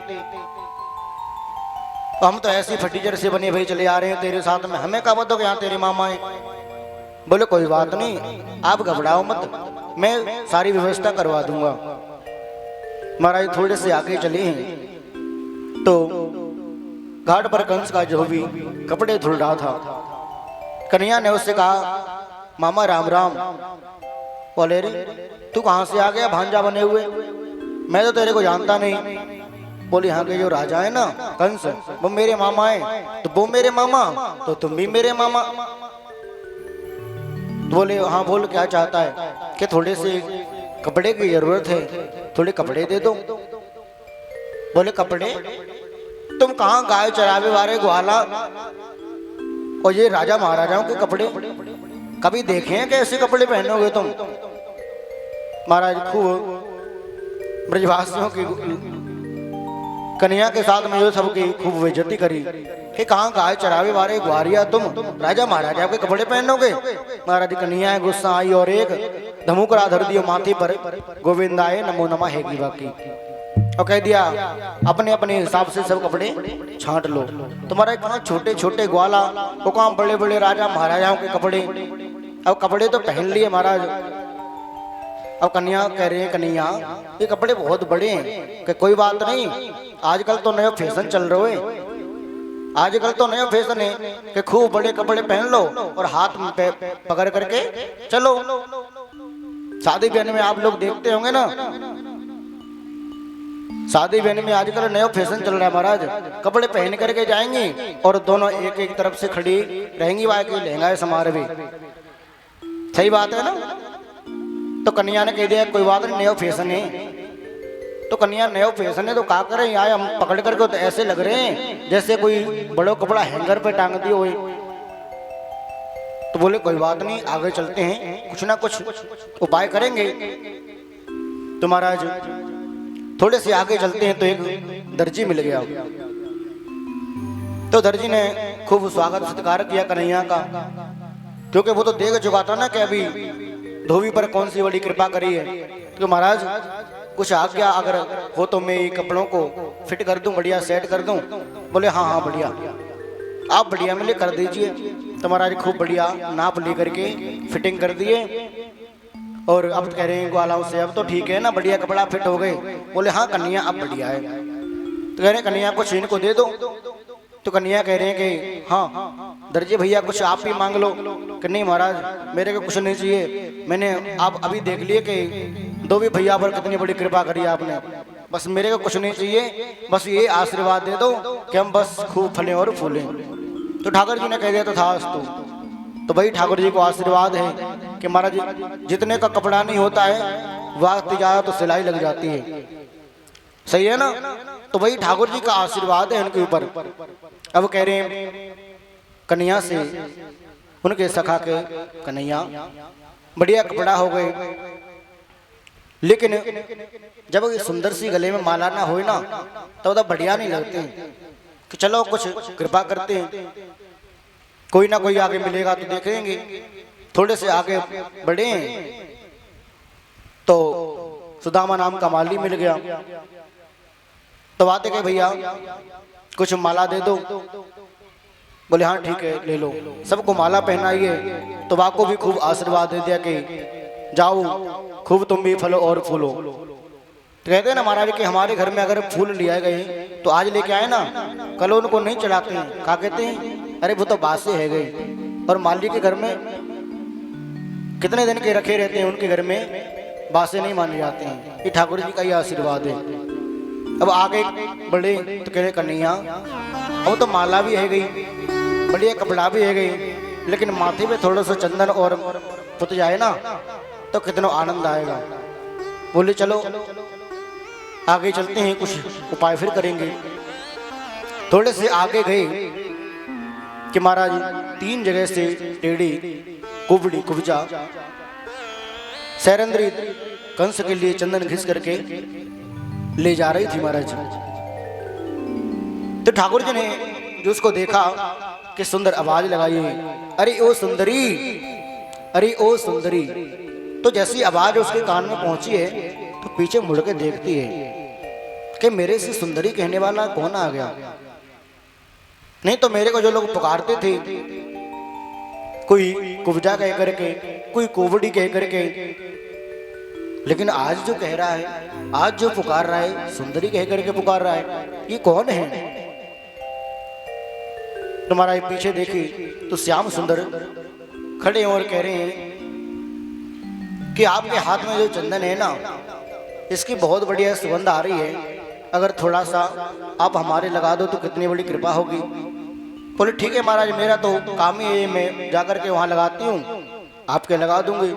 हम तो ऐसी फटीचर से बने भाई चले आ रहे हैं तेरे साथ में, हमें कहा बताओ कि यहाँ तेरे मामा है। बोले कोई बात नहीं, आप घबराओ मत, मैं सारी व्यवस्था करवा दूंगा। महाराज थोड़े से आगे चले हैं तो घाट पर कंस का जो भी कपड़े धुल रहा था, कन्हैया ने उससे कहा मामा राम राम। बोले रे तू कहाँ से आ गया भांजा बने हुए, मैं तो तेरे को जानता नहीं। बोले यहाँ के जो राजा है ना कंस, वो मेरे मामा है। तो वो मेरे मामा तो तुम भी मेरे मामा। तो बोले हाँ बोल क्या चाहता है? कि थोड़े से कपड़े की जरूरत है, थोड़े कपड़े दे दो। बोले कपड़े? तुम कहाँ गाय चरावे वाले ग्वाला, और ये राजा महाराजाओं के कपड़े कभी देखे हैं? कैसे कपड़े पहनोगे तुम? महाराज खूब ब्रजवासियों की कन्हैया के साथ में जो सबकी खूब बेइज्जती करी कि कहाँ गाय चरावे वाले ग्वारिया तुम राजा महाराजा के कपड़े पहनोगे। महाराज कन्हैया गुस्सा आई और एक धमुकरा धर दियो माथे पर, गोविंदाय नमो नमः हैगी बाकी, और कह दिया अपने अपने हिसाब से सब कपड़े छांट लो। तुम्हारे कहाँ छोटे छोटे ग्वाला, वो कहाँ बड़े बड़े राजा महाराजाओं के कपड़े। अब कपड़े तो पहन लिए महाराज। अब कन्हैया कह रहे हैं कन्हैया ये कपड़े बहुत बड़े हैं। कि कोई बात नहीं, आजकल तो नया फैशन चल रहा है, आजकल तो नया फैशन है कि खूब बड़े कपड़े पहन लो और हाथ में पकड़ करके चलो। शादी ब्याह में आप लोग देखते होंगे ना, शादी ब्याह में आजकल नया फैशन चल रहा है महाराज, कपड़े पहन करके जाएंगी और दोनों एक एक तरफ से खड़ी रहेंगी, वहां की लहंगा समारोह भी। सही बात है ना? तो कन्हैया ने कह दिया कोई बात नहीं, नया फैशन है। तो कन्हैया नया फैशन है तो क्या करें, यहाँ हम पकड़ करके तो ऐसे लग रहे हैं जैसे कोई बड़ा कपड़ा हैंगर पे टांग दिए हुए। तो बोले कोई बात नहीं, आगे चलते हैं, कुछ ना कुछ उपाय करेंगे। तो महाराज थोड़े से आगे चलते हैं तो एक दर्जी मिल गया। तो दर्जी ने खूब स्वागत सत्कार किया कन्हैया का, क्योंकि वो तो देख चुका था ना कि अभी धोबी पर कौन सी बड़ी कृपा करी है। तो महाराज कुछ आज्ञा अगर हो तो मैं ये कपड़ों को फिट कर दूं, बढ़िया सेट कर दूं। बोले हाँ हाँ बढ़िया, आप बढ़िया मिले कर दीजिए। तो महाराज खूब बढ़िया नाप ले करके फिटिंग कर दिए और अब कह रहे हैं ग्वालाओं से अब तो ठीक है ना, बढ़िया कपड़ा फिट हो गए। बोले हाँ कन्हैया अब बढ़िया है। तो कह रहे हैं कन्हैया कुछ इनको दे दो। तो कन्हैया कह रहे हैं कि हाँ दर्जी भैया कुछ आप ही मांग लो। कि नहीं महाराज मेरे को कुछ नहीं चाहिए, मैंने आप अभी देख लिए कि दो भी भैया पर कितनी बड़ी कृपा करी आपने, बस मेरे को कुछ नहीं चाहिए, बस ये आशीर्वाद दे दो कि हम बस खूब फलें और फूलें। तो ठाकुर जी ने कह दिया तो था तो भाई ठाकुर जी को आशीर्वाद है कि महाराज जितने का कपड़ा नहीं होता है वक्त ज्यादा तो सिलाई लग जाती है। सही है ना? तो वही ठाकुर जी का आशीर्वाद है उनके ऊपर। अब कह रहे हैं कन्हैया से उनके सखा के कन्हैया बढ़िया कपड़ा हो गए, लेकिन जब ये सुंदर सी गले में माला ना हो ना तो बढ़िया नहीं लगते कि चलो कुछ कृपा करते हैं, कोई ना कोई आगे मिलेगा तो देखेंगे। थोड़े से आगे बढ़े तो सुदामा नाम का माली मिल गया। तो बातें कहे भैया कुछ माला दे दो। बोले हाँ ठीक है ले लो। सबको माला पहनाइए। तो वाह को भी खूब आशीर्वाद दे दिया कि जाओ खूब तुम भी फलो और फूलो। तो कहते हैं ना महाराज कि हमारे घर में अगर फूल लिया गए तो आज लेके आए ना, कल उनको नहीं चढ़ाते हैं। क्या कहते हैं? अरे वो तो बासे है गए। और माली के घर में कितने दिन के रखे रहते हैं उनके घर में बातें नहीं माने जाते हैं। ये ठाकुर जी का ही आशीर्वाद है। अब आगे बड़े तो कह रहे कन्हैया अब तो माला भी है गई, बढ़िया कपड़ा भी है गई, लेकिन माथे पे थोड़ा सा चंदन और पुत जाए ना तो कितना आनंद आएगा। बोले चलो आगे चलते हैं, कुछ उपाय फिर करेंगे। थोड़े से आगे गए कि महाराज 3 जगह से टेढ़ी कुबड़ी कुबजा सैरंद्री कंस के लिए चंदन घिस करके ले जा रही थी महाराज। तो ठाकुर जी ने जो उसको देखा कि सुंदर आवाज लगाई, अरे ओ सुंदरी, अरे ओ सुंदरी। तो जैसी आवाज उसके कान में पहुंची है तो पीछे मुड़ के देखती है कि मेरे से सुंदरी कहने वाला कौन आ गया। नहीं तो मेरे को जो लोग पुकारते थे, कोई कुब्जा कह करके, कोई कोवड़ी कह करके, लेकिन आज जो कह रहा है, आज जो पुकार रहा है सुंदरी कह करके पुकार रहा है, ये कौन है। तुम्हारा पीछे देखी तो श्याम सुंदर खड़े और कह रहे हैं कि आपके हाथ में जो चंदन है ना, इसकी बहुत बढ़िया सुगंध आ रही है, अगर थोड़ा सा आप हमारे लगा दो तो कितनी बड़ी कृपा होगी। बोले ठीक है महाराज, मेरा तो काम ही है, मैं जाकर के वहां लगाती हूँ, आपके लगा दूंगी।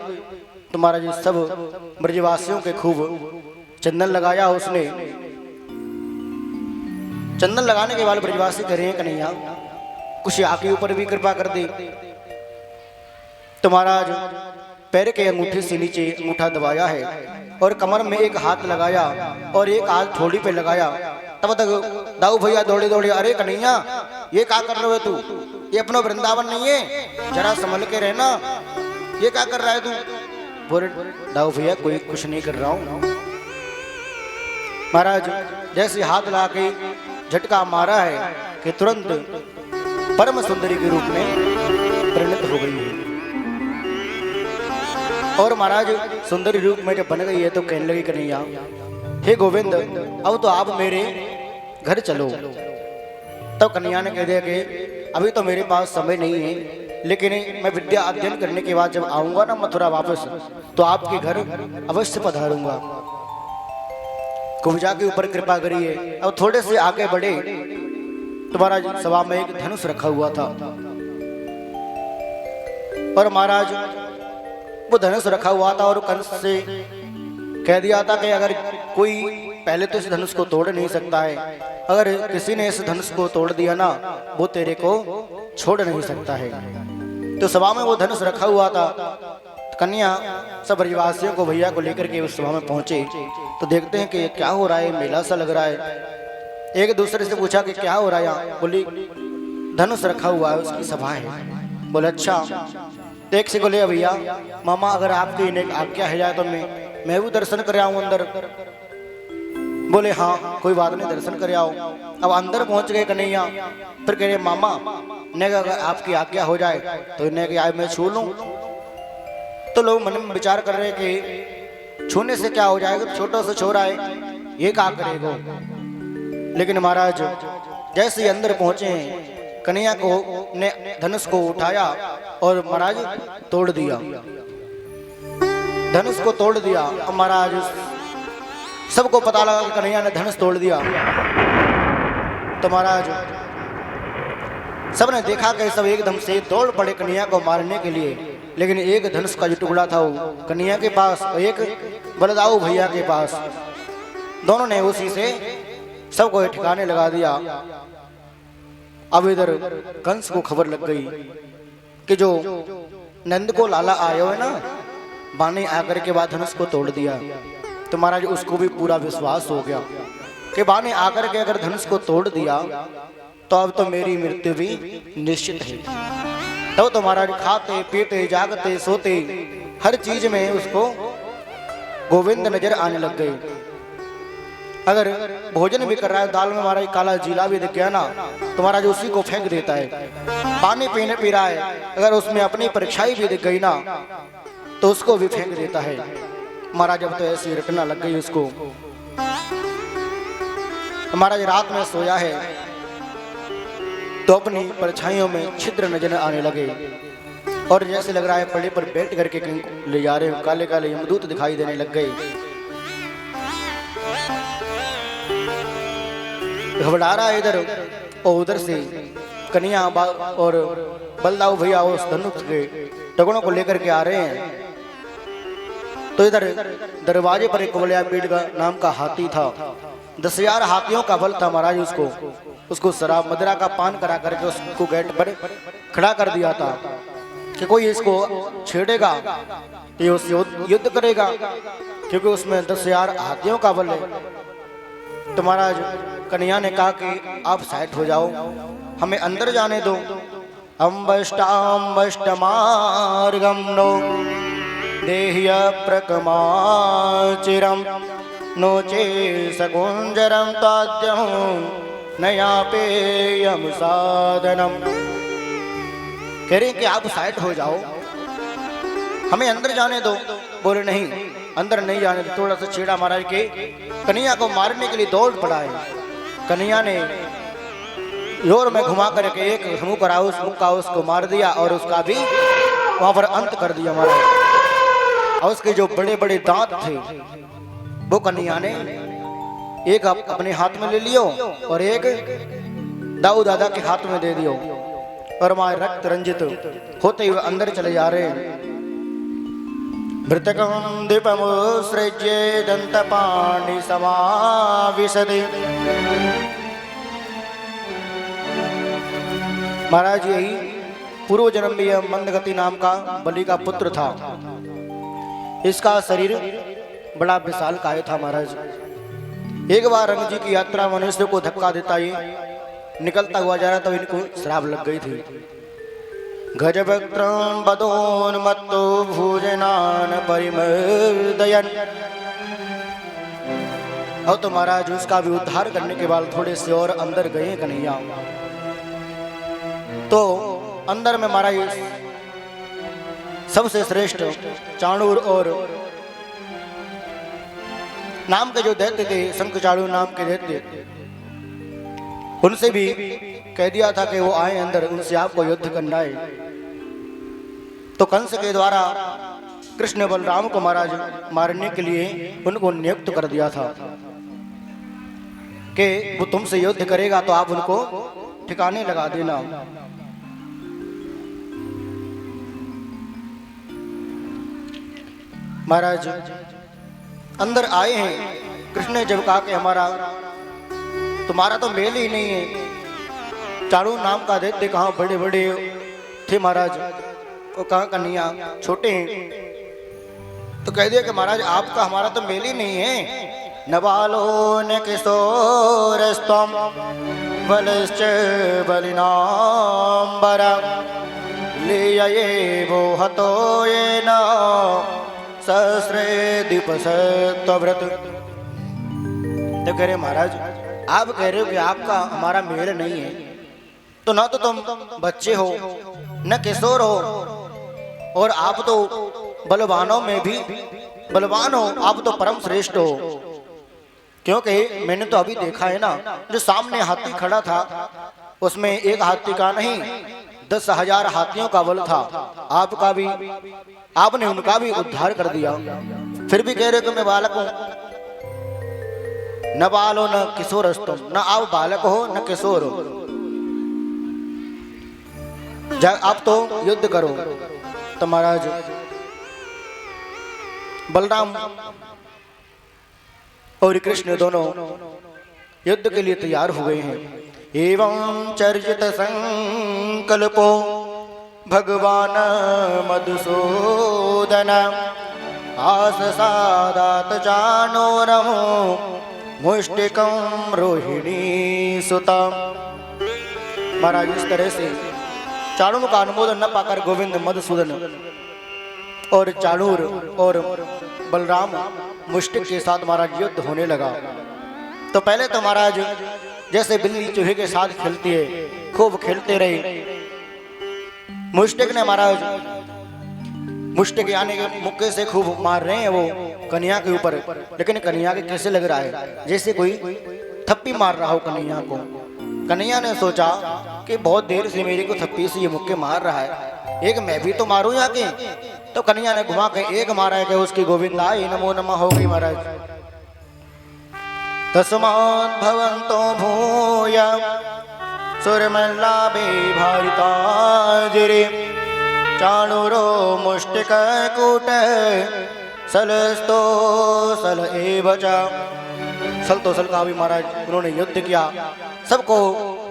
तो महाराज सब ब्रजवासियों के खूब चंदन लगाया उसने। चंदन लगाने के बाद ब्रजवासी कह रहे हैं कन्हैया कुछ आके ऊपर भी कृपा कर दे। तो महाराज पैर के अंगूठे से नीचे अंगूठा दबाया है और कमर में एक हाथ लगाया और एक हाथ थोड़ी पे लगाया। तब तक दाऊ भैया दौड़े दौड़े, अरे कन्हैया ये क्या कर रहे हो तू, ये अपना वृंदावन नहीं है, जरा संभल के रहना, ये क्या कर रहा है तू। बोले दाऊ भैया कोई कुछ नहीं कर रहा हूं। महाराज जैसे हाथ ला के झटका मारा है कि तुरंत परम सुंदरी के रूप में परिणत हो गई है। और महाराज सुंदरी रूप में जब बन गई है तो कहने लगी कन्हैया हे गोविंद अब तो आप मेरे घर चलो। तब कन्हैया ने कह दिया कि अभी तो मेरे पास समय नहीं है, लेकिन मैं विद्या अध्ययन करने के बाद जब आऊंगा ना मथुरा वापस तो आपके घर अवश्य पधारूंगा। कुब्जा के ऊपर कृपा करिए। अब थोड़े से आगे बढ़े तो महाराज सभा में एक धनुष रखा हुआ था और महाराज वो धनुष रखा हुआ था और कंस से कह दिया था कि अगर कोई पहले तो इस धनुष को तोड़ नहीं सकता है, अगर किसी ने इस धनुष को तोड़ दिया ना वो तेरे को छोड़ नहीं सकता है। तो सभा में वो धनुष रखा हुआ था। कन्या सब ब्रजवासियों को भैया को लेकर के उस सभा में पहुंचे तो देखते हैं कि क्या हो रहा है, मेला सा लग रहा है। एक दूसरे से पूछा कि क्या हो रहा है यहाँ। बोली धनुष रखा हुआ है, उसकी सभा है। बोले अच्छा। तो एक से को ले भैया मामा अगर आपकी इन्हें आज्ञा है जाए तो मैं भी दर्शन कर आऊं अंदर। बोले हाँ कोई बात नहीं, दर्शन कर आओ। अब अंदर पहुंच गए कन्हैया, फिर कह रहे मामा ने अगर आपकी आज्ञा हो जाए तो इन्हें कि आज मैं छू लूं। तो लोग मन में विचार कर रहे कि छूने से क्या हो जाएगा, छोटा सा छोरा है ये क्या करेगा। लेकिन महाराज जैसे अंदर पहुंचे कन्हैया को ने धनुष को उठाया और महाराज तोड़ दिया, धनुष को तोड़ दिया। और महाराज सबको पता लगा कि कन्हैया ने धनुष तोड़ दिया। तो महाराज सबने देखा कि सब एकदम से दौड़ पड़े कन्हैया को मारने के लिए, लेकिन एक धनुष का जो टुकड़ा था वो कन्हैया के पास और एक बलदाऊ भैया के पास, दोनों ने उसी से सबको ठिकाने लगा दिया। अब इधर कंस को खबर लग गई कि जो नंद को लाला आया है ना, बाने आकर के बाद धनुष को तोड़ दिया। तो महाराज उसको भी पूरा विश्वास हो गया कि बाने आकर के अगर धनुष को तोड़ दिया तो अब तो मेरी मृत्यु भी निश्चित है। तो महाराज खाते पीते जागते सोते हर चीज में उसको गोविंद नजर आने लग गए। अगर भोजन भी कर रहा है, दाल में महाराज काला जीला भी दिख गया ना तो महाराज उसी को फेंक देता है। पानी पीने पी रहा है, अगर उसमें अपनी परीक्षाई भी दिख गई ना तो उसको भी फेंक देता है। महाराज अब तो ऐसी रटना लग गई उसको। महाराज रात में सोया है तो अपनी परछाइयों में छिद्र नजर आने लगे और जैसे लग रहा है पड़े पर बैठ करके कहीं ले जा रहे हो, काले काले यमदूत दिखाई देने लग गए। घबरा रहा है इधर और उधर से कन्या और बलदाऊ भैया उस धनुष के टुकड़ों को लेकर के आ रहे हैं। तो इधर दरवाजे पर एक कुबलिया पीठ का नाम का हाथी था। 10,000 हाथियों का बल था महाराज। उसको शराब मदिरा का पान करा करके उसको गेट पर खड़ा कर दिया था कि कोई इसको छेड़ेगा तो ये उससे युद्ध करेगा, क्योंकि उसमें 10,000 हाथियों का बल है। तो महाराज कन्या ने कहा कि आप साइड हो जाओ, हमें अंदर जाने दो। अम्बष्टाम्बष्टमार्गम नो देह्य प्रकमाचिरम नोचे सकुंजरम ताद्यम नयापेयम साधनम। कह रहे कि आप साइड हो जाओ, हमें अंदर जाने दो। बोले नहीं, अंदर नहीं जाने दो। थोड़ा सा छेड़ा महाराज के कन्या को मारने के लिए दौड़ पड़ा है। कन्या ने जोर में घुमा करके एक मुक्का उसको मार दिया और उसका भी वहां पर अंत कर दिया महाराज। और उसके जो बड़े बड़े दांत थे वो कन्या ने एक अपने हाथ में ले लियो और एक दाऊ दादा के हाथ में दे दियो, और वहां रक्त रंजित होते हुए अंदर चले जा रहे हैं। भृतकं दीपमुत्सृज्य दंतपाणि समाविशति। महाराज यही पूर्व जन्म में यह मंदगति नाम का बलि का पुत्र था। इसका शरीर बड़ा विशाल काय था महाराज। एक बार रंग जी की यात्रा मनुष्य को धक्का देता ही निकलता हुआ जा रहा था, तो इनको श्राप लग गई थी। गजवक्त्रं बदोन्मत्तो भुजनान परिमर्दयन्। और तो महाराज उसका भी उद्धार करने के बाद थोड़े से और अंदर गए कन्हैया। तो अंदर में महाराज सबसे श्रेष्ठ चाणूर और नाम के जो दैत्य थे, शंख चाणूर नाम के दैत्य, उनसे भी कह दिया था कि वो आए अंदर, उनसे आपको युद्ध करना है। तो कंस के द्वारा कृष्ण बलराम को महाराज मारने के लिए उनको नियुक्त कर दिया था कि वो तुमसे युद्ध करेगा तो आप उनको ठिकाने लगा देना। महाराज अंदर आए हैं। कृष्ण ने जब कहा कि तुम्हारा तो मेल ही नहीं है। चाणूर नाम का दैत्य कहाँ बड़े बड़े थे महाराज, वो कहाँ कन्हैया छोटे हैं। तो कह दिया कि महाराज आपका हमारा तो मेल ही नहीं है। नबालो न किशोरस्तम बलश्च बलिनांबरा ले वो हतो ये न सहस्रे दीपसत्व्रत। तो कह रहे महाराज आप कह रहे हो कि आपका हमारा मेल नहीं है, तो ना तो तुम बच्चे हो न किशोर हो, और आप तो बलवानों में भी बलवान हो, आप तो परम श्रेष्ठ हो। क्योंकि मैंने तो अभी देखा है ना, जो सामने हाथी खड़ा था उसमें एक हाथी का नहीं 10,000 हाथियों का बल था। आपका भी, आपने उनका भी उद्धार कर दिया। फिर भी कह रहे कि मैं बालक हूं। न बालो न किशोरस्तुम, न आप बालक हो न किशोर हो, आप तो युद्ध करो। तो महाराज बलराम और कृष्ण दोनों युद्ध के लिए तैयार हो गए हैं। एवं चर्चित संकल्पो भगवान मधुसूदन आसादात चाणूरम मुष्टिकम रोहिणी सुतम। महाराज इस तरह से चाणूर का अनुमोदन न पाकर गोविंद मधुसूदन और चाणूर और बलराम मुष्टिक के साथ महाराज युद्ध होने लगा। तो पहले तो महाराज जैसे बिल्ली चूहे के साथ खेलती है, खूब खेलते रहे। मुष्टिक ने महाराज मुष्टिक यानी के मुक्के से खूब मार रहे हैं वो कन्या के ऊपर, लेकिन कन्या के कैसे लग रहा है जैसे कोई थप्पी मार रहा हो कन्या को। कन्हैया ने सोचा कि बहुत देर से मेरे को थप्पी से ये मुक्के मार रहा है, एक मैं भी तो मारूं या के। तो कन्हैया ने घुमा के एक मारा है कि उसकी गोविंदाई नमो नमः हो गई महाराज। तस्मात् भवन्तो भूय सुरमल्लाभे भारिताजिरे चाणूरो मुष्टिककूट सलस्तो सल एव च। सल तो सल का भी महाराज उन्होंने युद्ध किया। सबको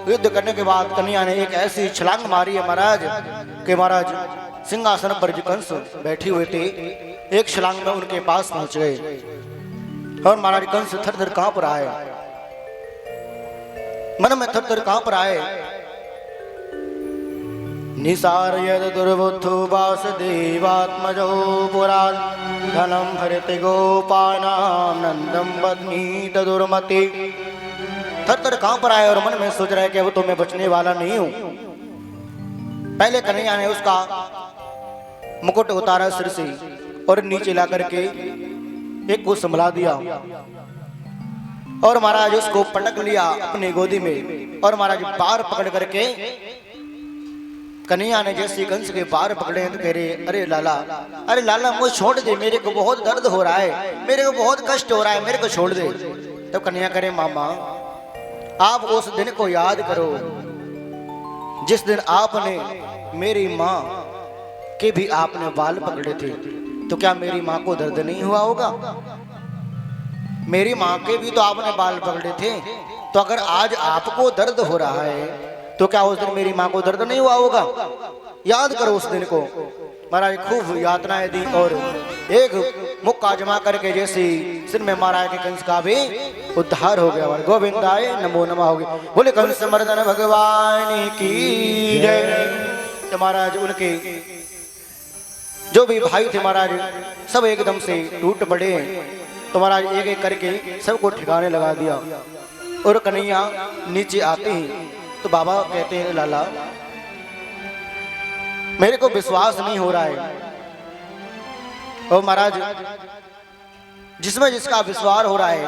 युद्ध करने के बाद कन्हैया ने एक ऐसी छलांग मारी है महाराज कि महाराज सिंहासन पर जो कंस बैठे हुए थे एक छलांग में उनके पास पहुंच गए। और महाराज कंस थर थर कांप रहा है, मन में थर थर कांप रहा है। निसार यद दुर्बुद्धो वासुदेवात्मजो पुराण धनम हरते गोपानाम नंदम बदनी तदुर्मति। थर थर कांप रहा है और मन में सोच रहा है कि अब तो मैं बचने वाला नहीं हूं। पहले कन्हैया ने उसका मुकुट उतारा सिर से और नीचे ला करके एक को संभला दिया और महाराज उसको पटक लिया अपनी गोदी में। और महाराज बार पकड़ करके कन्हैया ने जैसे कंस के बार पकड़े तो कह रहे अरे लाला मुझे छोड़ दे, मेरे को बहुत दर्द हो रहा है, मेरे को बहुत कष्ट हो रहा है, मेरे को छोड़ दे। तो कन्हैया करे मामा आप उस दिन को याद करो जिस दिन आपने मेरी माँ के भी आपने बाल पकड़े थे। तो क्या मेरी माँ को दर्द नहीं हुआ होगा? मेरी माँ के भी तो आपने बाल पकड़े थे। तो अगर आज आपको दर्द हो रहा है तो क्या उस दिन मेरी माँ को दर्द नहीं हुआ होगा? याद करो उस दिन को। महाराज खूब यातनाएं दी और एक मुक्का जमा करके जैसे सिर में मारा कि कंस का भी उद्धार हो गया। और गोविंदाय नमो नमः हो गई। बोले कंस मर्दन भगवान की जय। तो महाराज उनके जो भी भाई थे महाराज सब एकदम से टूट पड़े। तो महाराज एक एक करके सबको ठिकाने लगा दिया। और कन्हैया नीचे आते ही तो बाबा कहते हैं लाला मेरे को विश्वास नहीं हो रहा है। और महाराज जिसमें जिसका विश्वास हो रहा है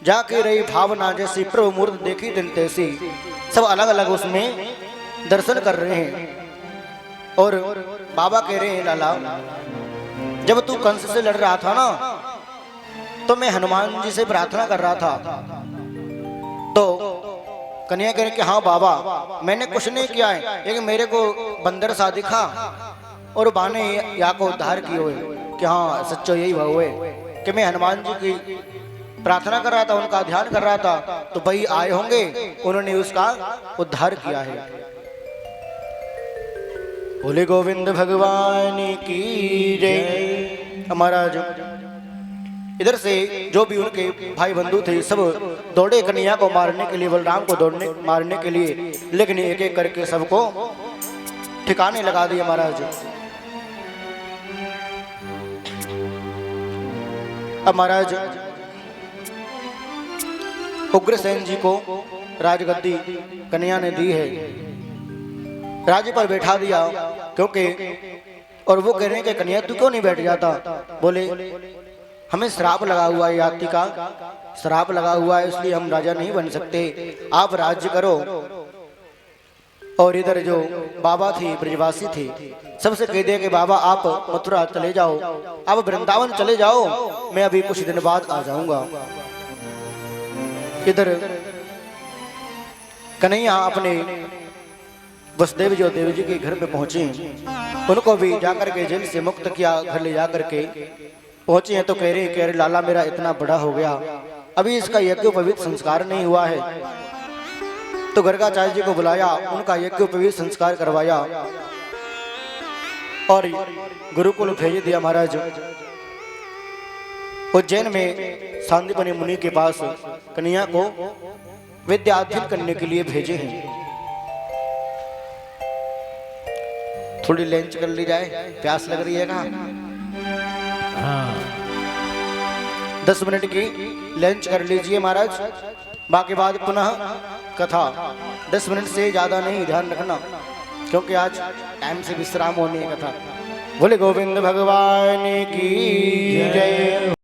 जाके रही भावना जैसी प्रभु मूर्त देखी दिन तैसी सब अलग अलग उसमें दर्शन कर रहे हैं। और बाबा कह रहे हैं लाला जब तू कंस से लड़ रहा था ना तो मैं हनुमान जी से प्रार्थना कर रहा था। तो कन्हैया कह रहे कि हाँ बाबा मैंने कुछ नहीं किया है, लेकिन मेरे को बंदर सा दिखा और बाने या को उद्धार किए हुए कि हाँ सच्चो यही भाव है कि मैं हनुमान जी की प्रार्थना कर रहा था, उनका ध्यान कर रहा था तो वही आए होंगे, उन्होंने उसका उद्धार किया है। बोले गोविंद भगवान की जय। महाराज इधर से जो भी उनके भाई बंधु थे सब दौड़े कन्हैया को मारने के लिए, बलराम को मारने के लिए, लेकिन एक एक करके सबको ठिकाने लगा दिए महाराज। अब महाराज उग्रसेन जी को राजगद्दी कन्हैया ने दी है, राज्य पर बैठा दिया क्योंकि और वो कह रहे हैं कि कन्हैया तू क्यों नहीं बैठ जाता? बोले हमें श्राप लगा हुआ है, याति का श्राप लगा हुआ है इसलिए हम राजा नहीं बन सकते, आप राज्य करो। और इधर जो बाबा थी ब्रजवासी थी सबसे कह दिया कि बाबा आप मथुरा चले जाओ, आप वृंदावन चले जाओ, मैं अभी कुछ दिन बाद आ जाऊंगा। इधर कन्हैया अपने वसुदेव जो देव जी के घर पे पहुंचे, उनको भी जाकर के जेल से मुक्त किया, घर ले जाकर के पहुंचे हैं तो कह रहे लाला मेरा इतना बड़ा हो गया अभी इसका यज्ञोपवीत संस्कार नहीं हुआ है। तो गर्गाचार्य जी को बुलाया, उनका यज्ञोपवीत संस्कार करवाया और गुरुकुल भेज दिया। महाराज उज्जैन में सांदीपनि मुनि के पास कन्हैया को विद्या अध्ययन करने के लिए भेजे हैं। थोड़ी लंच कर ली जाए, प्यास लग रही है कहाँ? 10 मिनट की लंच कर लीजिए महाराज, बाकी बाद पुनः कथा 10 मिनट से ज्यादा नहीं, ध्यान रखना क्योंकि आज टाइम से विश्राम होनी है कथा। बोले गोविंद भगवान की जय।